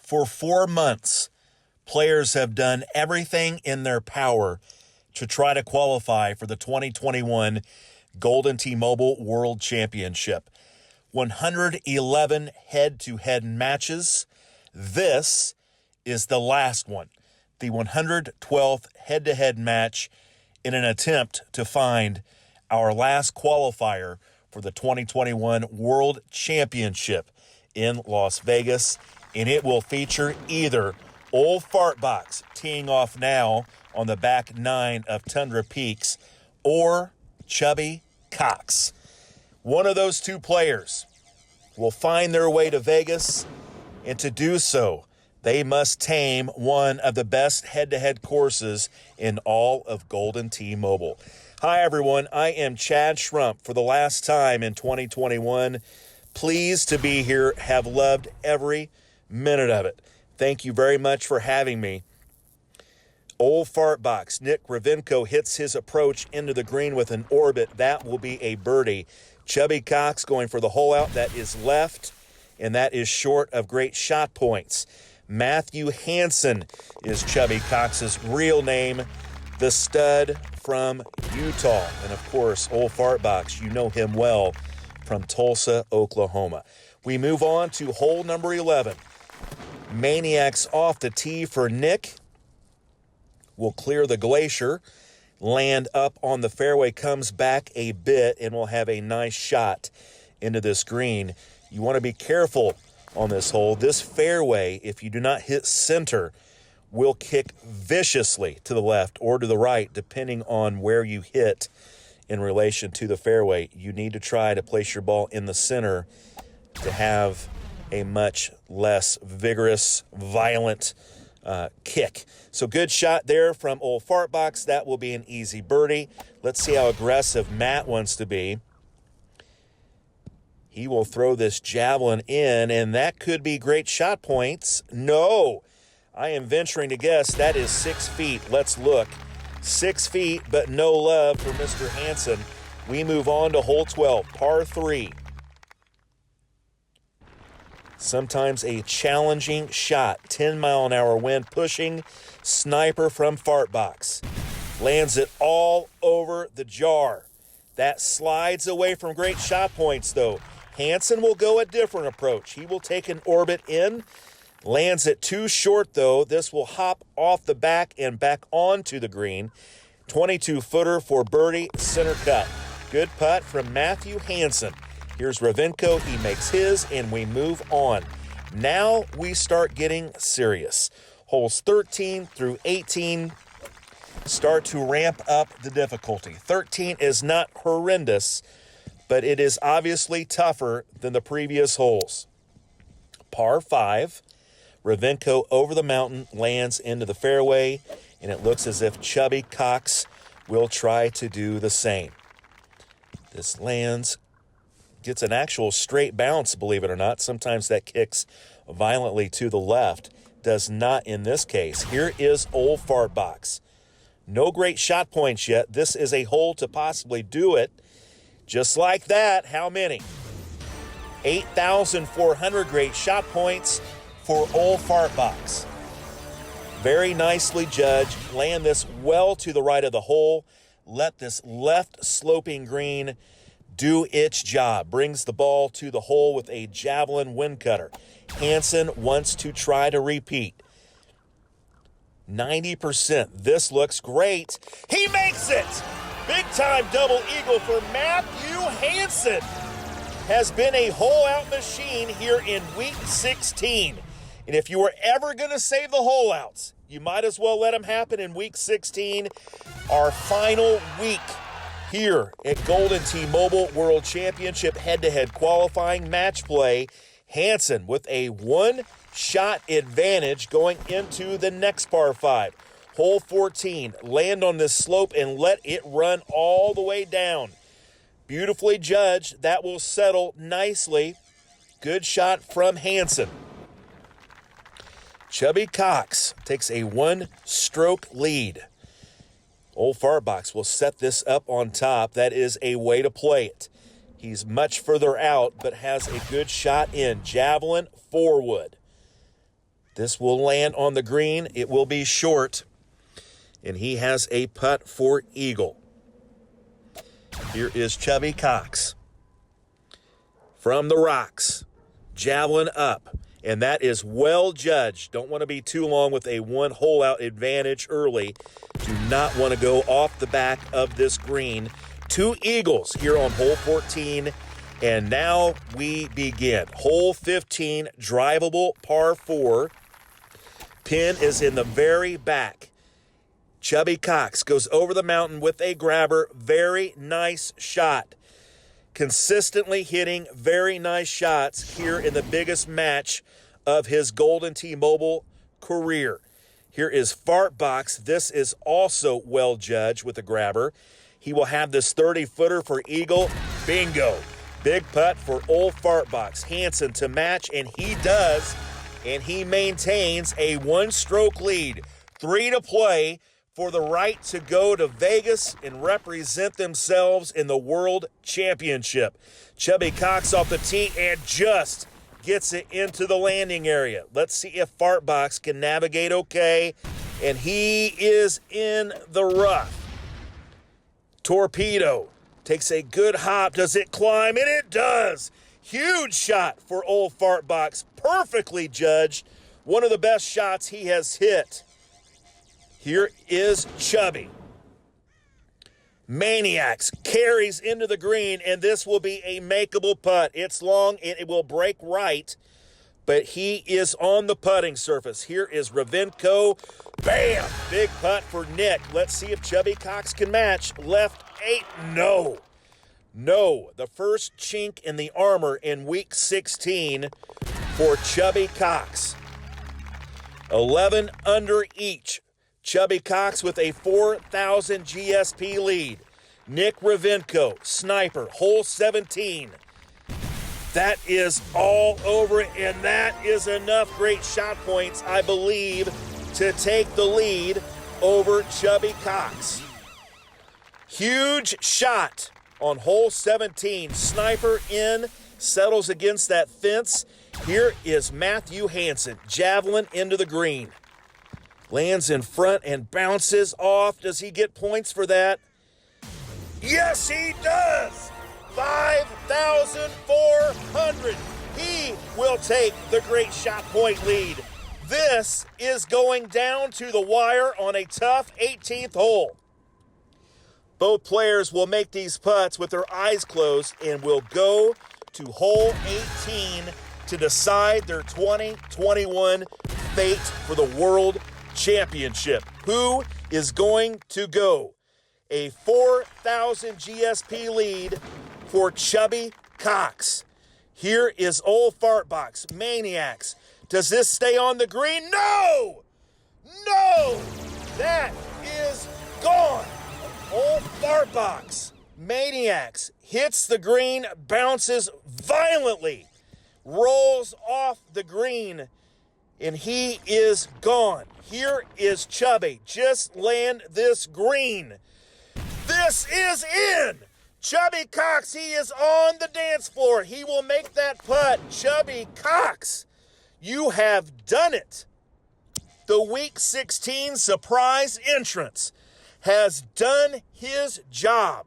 For 4 months, players have done everything in their power to try to qualify for the 2021 Golden T-Mobile World Championship. 111 head-to-head matches. This is the last one, the 112th head-to-head match in an attempt to find our last qualifier for the 2021 World Championship in Las Vegas, and it will feature either Old Fartbox teeing off now on the back 9 of Tundra Peaks or Chubby Cox. One of those two players will find their way to Vegas, and to do so, they must tame one of the best head-to-head courses in all of Golden T-Mobile. Hi, everyone. I am Chad Schrump for the last time in 2021. Pleased to be here. Have loved every minute of it. Thank you very much for having me. Old Fartbox, Nick Ravenko hits his approach into the green with an orbit. That will be a birdie. Chubby Cox going for the hole out. That is left, and that is short of great shot points. Matthew Hansen is Chubby Cox's real name, the stud from Utah. And, of course, Old Fartbox, you know him well from Tulsa, Oklahoma. We move on to hole number 11. Maniacs off the tee for Nick. Will clear the glacier, land up on the fairway, comes back a bit, and will have a nice shot into this green. You want to be careful on this hole. This fairway, if you do not hit center, will kick viciously to the left or to the right, depending on where you hit in relation to the fairway. You need to try to place your ball in the center to have a much less vigorous, violent kick. So good shot there from Old Fartbox. That will be an easy birdie. Let's see how aggressive Matt wants to be. He will throw this javelin in, and that could be great shot points. No, I am venturing to guess that is 6 feet. Let's look. 6 feet, but no love for Mr. Hansen. We move on to hole 12, par 3. Sometimes a challenging shot. 10-mile-an-hour wind pushing. Sniper from Fartbox. Lands it all over the jar. That slides away from great shot points, though. Hansen will go a different approach. He will take an orbit in. Lands it too short, though. This will hop off the back and back onto the green. 22-footer for birdie, center cut. Good putt from Matthew Hansen. Here's Ravenko. He makes his, and we move on. Now we start getting serious. Holes 13 through 18 start to ramp up the difficulty. 13 is not horrendous, but it is obviously tougher than the previous holes. Par 5. Ravenko over the mountain, lands into the fairway, and it looks as if Chubby Cox will try to do the same. This lands, gets an actual straight bounce, believe it or not. Sometimes that kicks violently to the left. Does not in this case. Here is Old Fartbox. No great shot points yet. This is a hole to possibly do it. Just like that, how many? 8,400 great shot points for Old Fartbox. Very nicely judged. Land this well to the right of the hole. Let this left sloping green do its job. Brings the ball to the hole with a javelin wind cutter. Hansen wants to try to repeat. 90%. This looks great. He makes it! Big time double eagle for Matthew Hansen. Has been a hole-out machine here in week 16. And if you were ever going to save the hole-outs, you might as well let them happen in week 16, our final week here at Golden T-Mobile World Championship head-to-head qualifying match play. Hansen with a one-shot advantage going into the next par 5. Hole 14, land on this slope and let it run all the way down. Beautifully judged. That will settle nicely. Good shot from Hansen. Chubby Cox takes a one-stroke lead. Old Fartbox will set this up on top. That is a way to play it. He's much further out, but has a good shot in. Javelin, 4-wood. This will land on the green. It will be short. And he has a putt for eagle. Here is Chubby Cox. From the rocks. Javelin up. And that is well judged. Don't want to be too long with a one-hole out advantage early. Do not want to go off the back of this green. 2 eagles here on hole 14. And now we begin. Hole 15, drivable par 4. Pin is in the very back. Chubby Cox goes over the mountain with a grabber. Very nice shot. Consistently hitting very nice shots here in the biggest match of his Golden T-Mobile career. Here is Fartbox. This is also well judged with a grabber. He will have this 30-footer for eagle. Bingo. Big putt for old Fartbox. Hansen to match, and he does. And he maintains a 1-stroke lead. 3 to play for the right to go to Vegas and represent themselves in the World Championship. Chubby Cox off the tee and just gets it into the landing area. Let's see if Fartbox can navigate okay. And he is in the rough. Torpedo takes a good hop. Does it climb? And it does. Huge shot for old Fartbox. Perfectly judged. One of the best shots he has hit. Here is Chubby. Maniacs carries into the green, and this will be a makeable putt. It's long, and it will break right, but he is on the putting surface. Here is Ravenko. Bam! Big putt for Nick. Let's see if Chubby Cox can match. Left 8, no. No, the first chink in the armor in week 16 for Chubby Cox. 11 under each. Chubby Cox with a 4,000 GSP lead. Nick Ravenko, sniper, hole 17. That is all over it, and that is enough great shot points, I believe, to take the lead over Chubby Cox. Huge shot on hole 17. Sniper in, settles against that fence. Here is Matthew Hansen, javelin into the green. Lands in front and bounces off. Does he get points for that? Yes, he does! 5,400. He will take the great shot point lead. This is going down to the wire on a tough 18th hole. Both players will make these putts with their eyes closed and will go to hole 18 to decide their 2021 fate for the World Championship. Who is going to go? A 4,000 GSP lead for Chubby Cox. Here is old Fartbox. Maniacs. Does this stay on the green? No! No! That is gone. Old Fartbox. Maniacs. Hits the green, bounces violently, rolls off the green, and he is gone. Here is Chubby. Just land this green. This is in. Chubby Cox, he is on the dance floor. He will make that putt. Chubby Cox, you have done it. The Week 16 surprise entrance has done his job,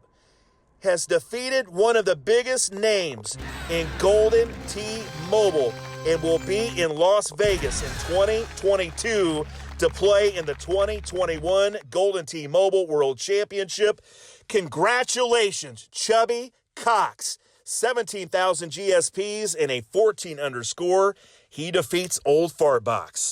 has defeated one of the biggest names in Golden T-Mobile, and will be in Las Vegas in 2022 to play in the 2021 Golden T-Mobile World Championship. Congratulations, Chubby Cox. 17,000 GSPs and a 14 under score. He defeats old Fartbox.